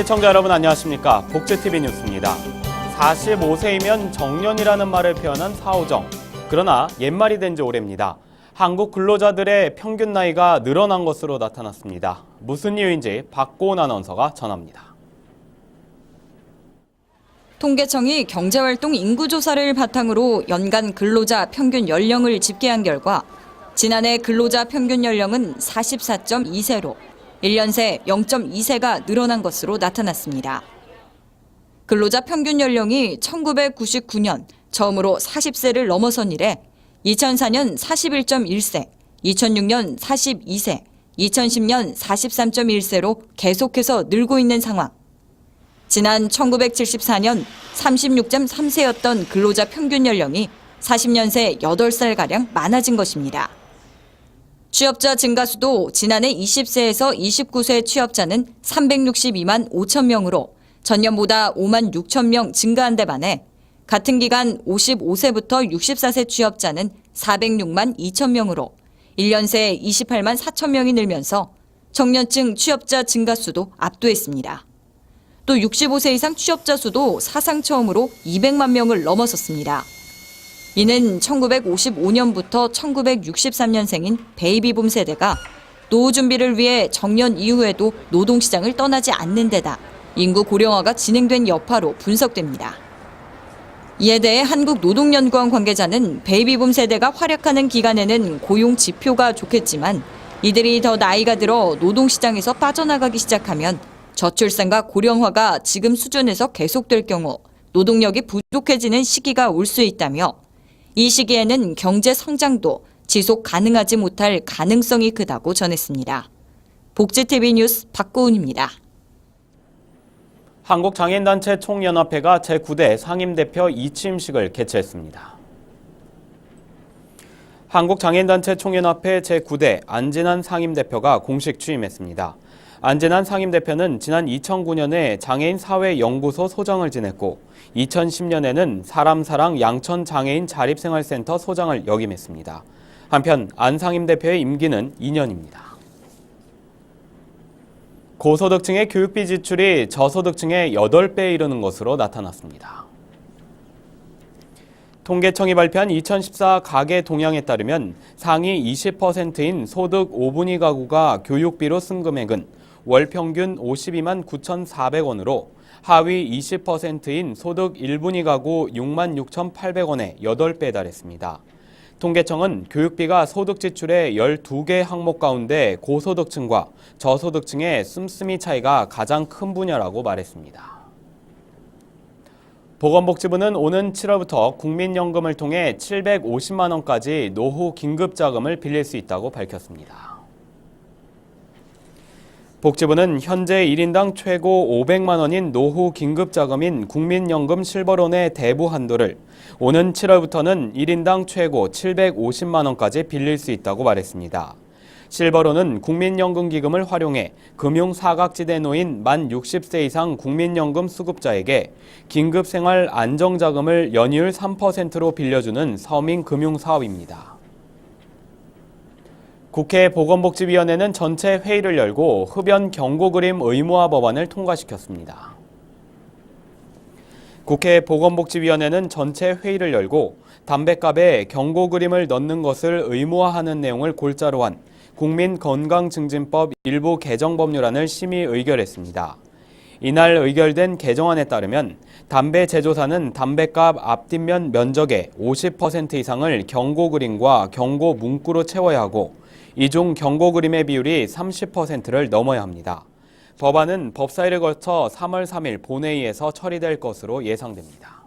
시청자 여러분 안녕하십니까. 복지TV 뉴스입니다. 45세이면 정년이라는 말을 표현한 사오정. 그러나 옛말이 된 지 오래입니다. 한국 근로자들의 평균 나이가 늘어난 것으로 나타났습니다. 무슨 이유인지 박고은 아나운서가 전합니다. 통계청이 경제활동 인구조사를 바탕으로 연간 근로자 평균 연령을 집계한 결과 지난해 근로자 평균 연령은 44.2세로 1년 새 0.2세가 늘어난 것으로 나타났습니다. 근로자 평균 연령이 1999년 처음으로 40세를 넘어선 이래 2004년 41.1세, 2006년 42세, 2010년 43.1세로 계속해서 늘고 있는 상황. 지난 1974년 36.3세였던 근로자 평균 연령이 40년 새 8살가량 많아진 것입니다. 취업자 증가수도 지난해 20세에서 29세 취업자는 362만 5천 명으로 전년보다 5만 6천 명 증가한 데 반해 같은 기간 55세부터 64세 취업자는 406만 2천 명으로 1년 새 28만 4천 명이 늘면서 청년층 취업자 증가수도 압도했습니다. 또 65세 이상 취업자 수도 사상 처음으로 200만 명을 넘어섰습니다. 이는 1955년부터 1963년생인 베이비붐 세대가 노후 준비를 위해 정년 이후에도 노동시장을 떠나지 않는 데다 인구 고령화가 진행된 여파로 분석됩니다. 이에 대해 한국노동연구원 관계자는 베이비붐 세대가 활약하는 기간에는 고용 지표가 좋겠지만 이들이 더 나이가 들어 노동시장에서 빠져나가기 시작하면 저출산과 고령화가 지금 수준에서 계속될 경우 노동력이 부족해지는 시기가 올 수 있다며 이 시기에는 경제 성장도 지속 가능하지 못할 가능성이 크다고 전했습니다. 복지TV 뉴스 박고은입니다. 한국장애인단체 총연합회가 제9대 상임대표 이취임식을 개최했습니다. 한국장애인단체 총연합회 제9대 안진환 상임대표가 공식 취임했습니다. 안진환 상임대표는 지난 2009년에 장애인 사회연구소 소장을 지냈고 2010년에는 사람사랑 양천장애인 자립생활센터 소장을 역임했습니다. 한편 안 상임대표의 임기는 2년입니다. 고소득층의 교육비 지출이 저소득층의 8배에 이르는 것으로 나타났습니다. 통계청이 발표한 2014 가계 동향에 따르면 상위 20%인 소득 5분위 가구가 교육비로 쓴 금액은 월 평균 52만 9,400원으로 하위 20%인 소득 1분위 가구 6만 6,800원에 8배에 달했습니다. 통계청은 교육비가 소득 지출의 12개 항목 가운데 고소득층과 저소득층의 씀씀이 차이가 가장 큰 분야라고 말했습니다. 보건복지부는 오는 7월부터 국민연금을 통해 750만 원까지 노후 긴급자금을 빌릴 수 있다고 밝혔습니다. 복지부는 현재 1인당 최고 500만 원인 노후 긴급자금인 국민연금 실버론의 대부 한도를 오는 7월부터는 1인당 최고 750만 원까지 빌릴 수 있다고 말했습니다. 실버론은 국민연금기금을 활용해 금융사각지대에 놓인 만 60세 이상 국민연금 수급자에게 긴급생활 안정자금을 연이율 3%로 빌려주는 서민금융사업입니다. 국회 보건복지위원회는 전체 회의를 열고 흡연 경고그림 의무화 법안을 통과시켰습니다. 국회 보건복지위원회는 전체 회의를 열고 담뱃갑에 경고그림을 넣는 것을 의무화하는 내용을 골자로 한 국민건강증진법 일부 개정 법률안을 심의 의결했습니다. 이날 의결된 개정안에 따르면 담배 제조사는 담뱃갑 앞뒷면 면적의 50% 이상을 경고그림과 경고 문구로 채워야 하고 이중 경고그림의 비율이 30%를 넘어야 합니다. 법안은 법사위를 거쳐 3월 3일 본회의에서 처리될 것으로 예상됩니다.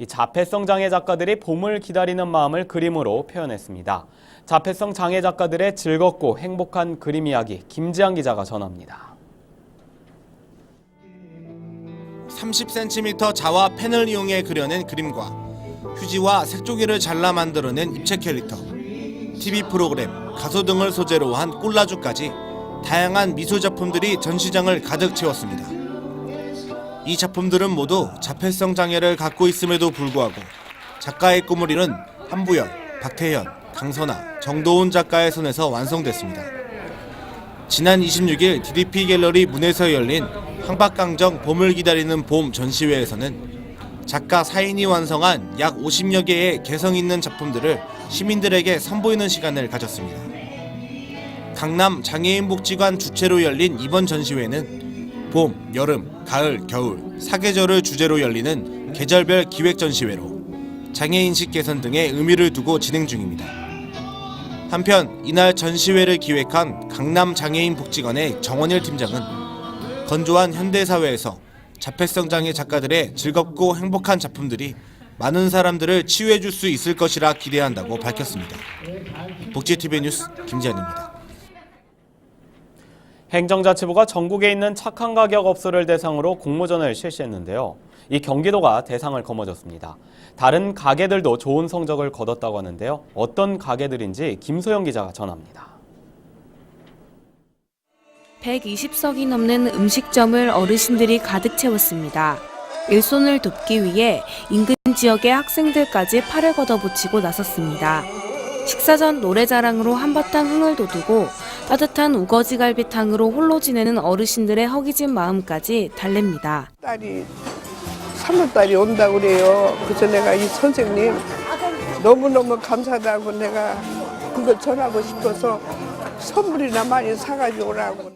자폐성 장애 작가들이 봄을 기다리는 마음을 그림으로 표현했습니다. 자폐성 장애 작가들의 즐겁고 행복한 그림 이야기 김지한 기자가 전합니다. 30cm 자와 펜을 이용해 그려낸 그림과 휴지와 색조기를 잘라 만들어낸 입체 캐릭터, TV 프로그램, 가수 등을 소재로 한 콜라주까지 다양한 미술 작품들이 전시장을 가득 채웠습니다. 이 작품들은 모두 자폐성 장애를 갖고 있음에도 불구하고 작가의 꿈을 이룬 한부연, 박태현, 강선아, 정도훈 작가의 손에서 완성됐습니다. 지난 26일 DDP 갤러리 문에서 열린 황박강정 봄을 기다리는 봄 전시회에서는 작가 사인이 완성한 약 50여 개의 개성 있는 작품들을 시민들에게 선보이는 시간을 가졌습니다. 강남 장애인복지관 주최로 열린 이번 전시회는 봄, 여름, 가을, 겨울, 사계절을 주제로 열리는 계절별 기획 전시회로 장애인식 개선 등의 의미를 두고 진행 중입니다. 한편 이날 전시회를 기획한 강남 장애인복지관의 정원일 팀장은 건조한 현대사회에서 자폐성 장애 작가들의 즐겁고 행복한 작품들이 많은 사람들을 치유해줄 수 있을 것이라 기대한다고 밝혔습니다. 복지TV 뉴스 김지한입니다. 행정자치부가 전국에 있는 착한 가격 업소를 대상으로 공모전을 실시했는데요. 이 경기도가 대상을 거머쥐었습니다. 다른 가게들도 좋은 성적을 거뒀다고 하는데요. 어떤 가게들인지 김소영 기자가 전합니다. 120석이 넘는 음식점을 어르신들이 가득 채웠습니다. 일손을 돕기 위해 인근 지역의 학생들까지 팔을 걷어붙이고 나섰습니다. 식사 전 노래자랑으로 한바탕 흥을 돋우고 따뜻한 우거지갈비탕으로 홀로 지내는 어르신들의 허기진 마음까지 달랩니다. 딸이 3월달이 온다고 그래요. 그래서 내가 이 선생님 너무너무 감사하다고 내가 그거 전하고 싶어서 선물이나 많이 사가지고 오라고.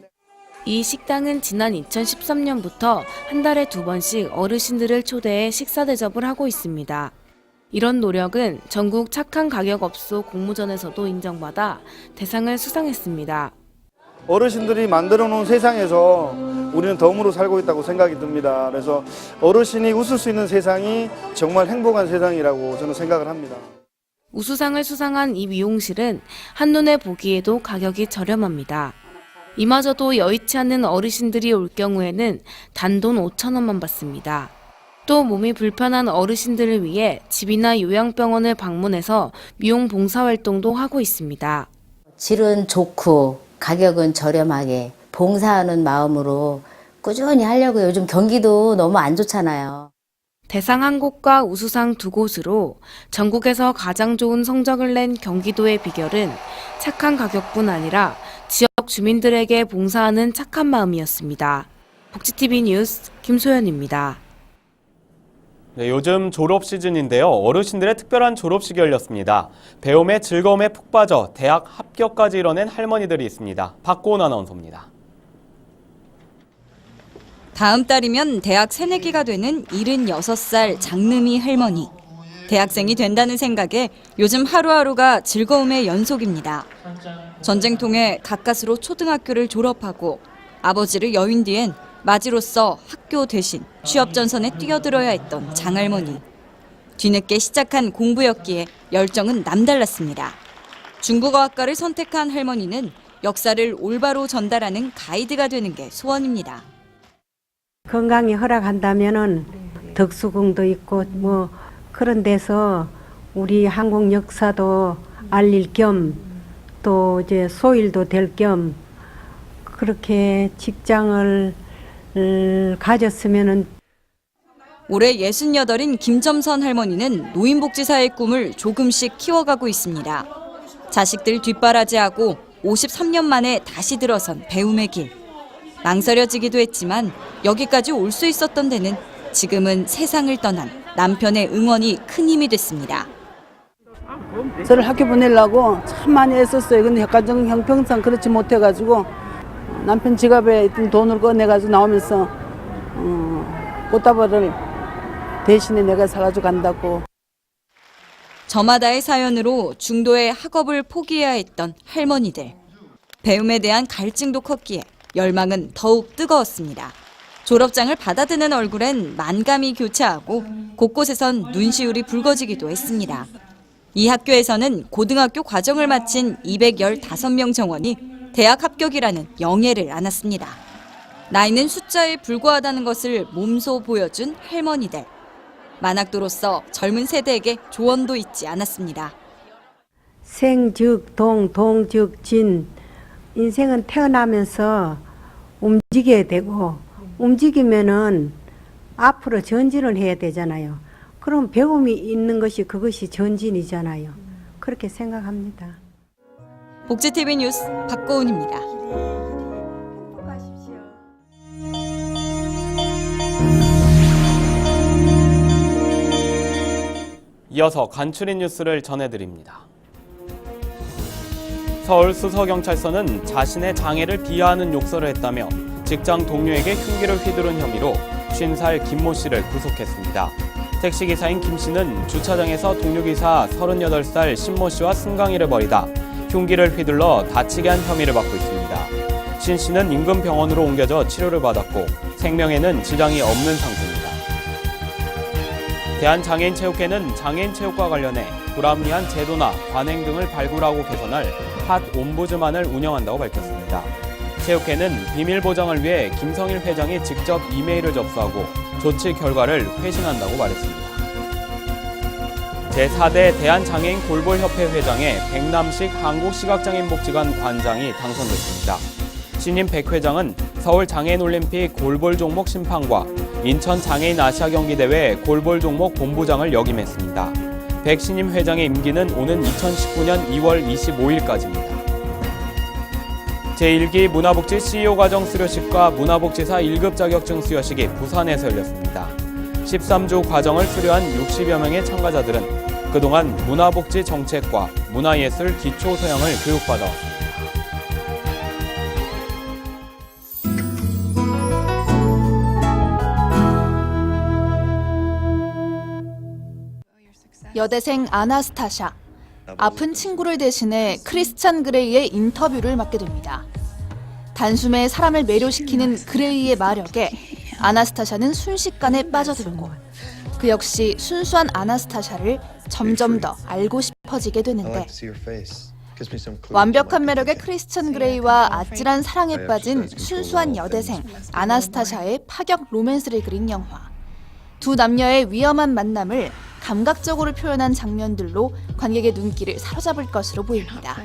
이 식당은 지난 2013년부터 한 달에 2번씩 어르신들을 초대해 식사 대접을 하고 있습니다. 이런 노력은 전국 착한 가격 업소 공모전에서도 인정받아 대상을 수상했습니다. 어르신들이 만들어 놓은 세상에서 우리는 덤으로 살고 있다고 생각이 듭니다. 그래서 어르신이 웃을 수 있는 세상이 정말 행복한 세상이라고 저는 생각을 합니다. 우수상을 수상한 이 미용실은 한눈에 보기에도 가격이 저렴합니다. 이마저도 여의치 않는 어르신들이 올 경우에는 단돈 5,000원만 받습니다. 또 몸이 불편한 어르신들을 위해 집이나 요양병원을 방문해서 미용 봉사활동도 하고 있습니다. 질은 좋고 가격은 저렴하게 봉사하는 마음으로 꾸준히 하려고요. 요즘 경기도 너무 안 좋잖아요. 대상 한 곳과 우수상 2곳으로 전국에서 가장 좋은 성적을 낸 경기도의 비결은 착한 가격뿐 아니라 지역 주민들에게 봉사하는 착한 마음이었습니다. 복지TV 뉴스 김소연입니다. 네, 요즘 졸업 시즌인데요. 어르신들의 특별한 졸업식이 열렸습니다. 배움의 즐거움에 푹 빠져 대학 합격까지 이뤄낸 할머니들이 있습니다. 박고은 아나운서입니다. 다음 달이면 대학 새내기가 되는 76살 장르미 할머니. 대학생이 된다는 생각에 요즘 하루하루가 즐거움의 연속입니다. 전쟁통에 가까스로 초등학교를 졸업하고 아버지를 여윈 뒤엔 맞이로서 학교 대신 취업 전선에 뛰어들어야 했던 장할머니. 뒤늦게 시작한 공부였기에 열정은 남달랐습니다. 중국어학과를 선택한 할머니는 역사를 올바로 전달하는 가이드가 되는 게 소원입니다. 건강이 허락한다면은 덕수궁도 있고 뭐 그런 데서 우리 한국 역사도 알릴 겸 또 이제 소일도 될 겸 그렇게 직장을 가졌으면은. 올해 68인 김점선 할머니는 노인복지사의 꿈을 조금씩 키워가고 있습니다. 자식들 뒷바라지하고 53년 만에 다시 들어선 배움의 길. 망설여지기도 했지만 여기까지 올 수 있었던 데는 지금은 세상을 떠난 남편의 응원이 큰 힘이 됐습니다. 저를 학교 보내려고 참 많이 애썼어요. 근데 가정 형평상 그렇지 못해가지고 남편 지갑에 있던 돈을 꺼내가지고 나오면서 꽃다발을 대신에 내가 사가지고 간다고. 저마다의 사연으로 중도의 학업을 포기해야 했던 할머니들. 배움에 대한 갈증도 컸기에 열망은 더욱 뜨거웠습니다. 졸업장을 받아드는 얼굴엔 만감이 교차하고 곳곳에선 눈시울이 붉어지기도 했습니다. 이 학교에서는 고등학교 과정을 마친 215명 정원이 대학 합격이라는 영예를 안았습니다. 나이는 숫자에 불과하다는 것을 몸소 보여준 할머니들. 만학도로서 젊은 세대에게 조언도 잊지 않았습니다. 생즉 동, 동즉 진. 인생은 태어나면서 움직여야 되고 움직이면은 앞으로 전진을 해야 되잖아요. 그럼 배움이 있는 것이 그것이 전진이잖아요. 그렇게 생각합니다. 복지TV 뉴스 박고은입니다. 이어서 간추린 뉴스를 전해드립니다. 서울수서경찰서는 자신의 장애를 비하하는 욕설을 했다며 직장 동료에게 흉기를 휘두른 혐의로 50살 김모 씨를 구속했습니다. 택시기사인 김 씨는 주차장에서 동료기사 38살 신모 씨와 승강이를 벌이다 흉기를 휘둘러 다치게 한 혐의를 받고 있습니다. 신 씨는 인근 병원으로 옮겨져 치료를 받았고 생명에는 지장이 없는 상태입니다. 대한장애인체육회는 장애인체육과 관련해 불합리한 제도나 관행 등을 발굴하고 개선할 핫 옴부즈만을 운영한다고 밝혔습니다. 체육회는 비밀 보장을 위해 김성일 회장이 직접 이메일을 접수하고 조치 결과를 회신한다고 말했습니다. 제4대 대한장애인 골볼협회 회장에 백남식 한국시각장애인복지관 관장이 당선됐습니다. 신임 백 회장은 서울장애인올림픽 골볼 종목 심판과 인천장애인 아시아경기대회 골볼 종목 본부장을 역임했습니다. 백 신임 회장의 임기는 오는 2019년 2월 25일까지입니다. 제1기 문화복지 CEO 과정 수료식과 문화복지사 1급 자격증 수여식이 부산에서 열렸습니다. 13주 과정을 수료한 60여 명의 참가자들은 그동안 문화복지 정책과 문화예술 기초 소양을 교육받아왔습니다. 여대생 아나스타샤. 아픈 친구를 대신해 크리스찬 그레이의 인터뷰를 맡게 됩니다. 단숨에 사람을 매료시키는 그레이의 마력에 아나스타샤는 순식간에 빠져들고 그 역시 순수한 아나스타샤를 점점 더 알고 싶어지게 되는데 완벽한 매력의 크리스찬 그레이와 아찔한 사랑에 빠진 순수한 여대생 아나스타샤의 파격 로맨스를 그린 영화. 두 남녀의 위험한 만남을 감각적으로 표현한 장면들로 관객의 눈길을 사로잡을 것으로 보입니다.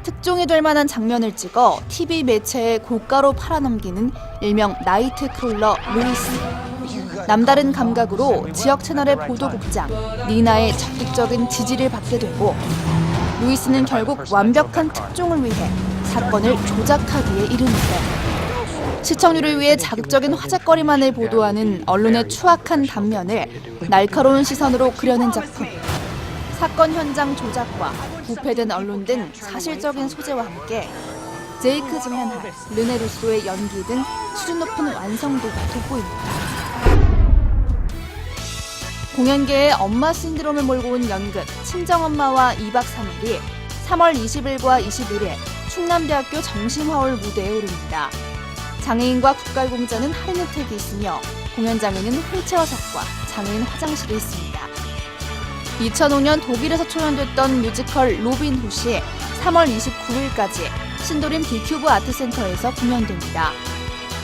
특종이 될 만한 장면을 찍어 TV 매체에 고가로 팔아넘기는 일명 나이트 크롤러 루이스. 남다른 감각으로 지역 채널의 보도국장 니나의 적극적인 지지를 받게 되고 루이스는 결국 완벽한 특종을 위해 사건을 조작하기에 이르는데 시청률을 위해 자극적인 화제거리만을 보도하는 언론의 추악한 단면을 날카로운 시선으로 그려낸 작품. 사건 현장 조작과 부패된 언론 등 사실적인 소재와 함께 제이크 질렌할, 르네 루소의 연기 등 수준 높은 완성도가 돋보입니다. 공연계의 엄마 신드롬을 몰고 온 연극 친정엄마와 2박 3일이 3월 20일과 21일 충남대학교 정신화홀 무대에 오릅니다. 장애인과 국가유공자는 할인 혜택이 있으며 공연장에는 휠체어석과 장애인 화장실이 있습니다. 2005년 독일에서 초연됐던 뮤지컬 로빈 훗이 3월 29일까지 신도림 비큐브 아트센터에서 공연됩니다.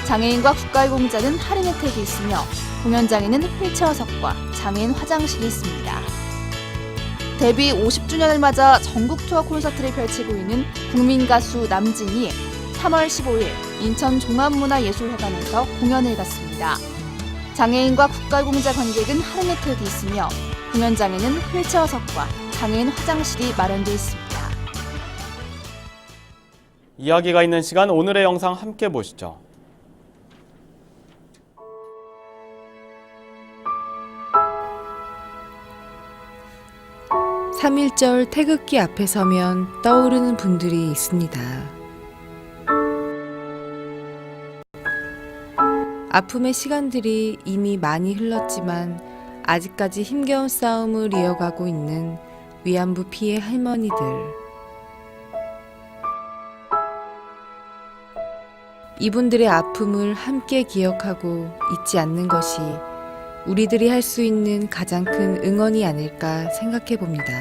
장애인과 국가유공자는 할인 혜택이 있으며 공연장에는 휠체어석과 장애인 화장실이 있습니다. 데뷔 50주년을 맞아 전국 투어 콘서트를 펼치고 있는 국민 가수 남진이 3월 15일 인천 종합문화예술회관에서 공연을 갖습니다. 장애인과 국가유공자 관객은 할인 혜택이 있으며 공연장에는 휠체어석과 장애인 화장실이 마련되어 있습니다. 이야기가 있는 시간 오늘의 영상 함께 보시죠. (3.1절) 태극기 앞에 서면 떠오르는 분들이 있습니다. 아픔의 시간들이 이미 많이 흘렀지만 아직까지 힘겨운 싸움을 이어가고 있는 위안부 피해 할머니들. 이분들의 아픔을 함께 기억하고 잊지 않는 것이 우리들이 할 수 있는 가장 큰 응원이 아닐까 생각해 봅니다.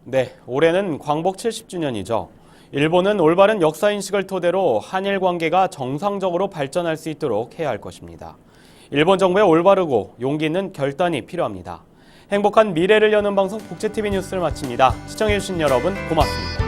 네, 올해는 광복 70주년이죠. 일본은 올바른 역사인식을 토대로 한일 관계가 정상적으로 발전할 수 있도록 해야 할 것입니다. 일본 정부의 올바르고 용기 있는 결단이 필요합니다. 행복한 미래를 여는 방송 국제TV 뉴스를 마칩니다. 시청해주신 여러분 고맙습니다.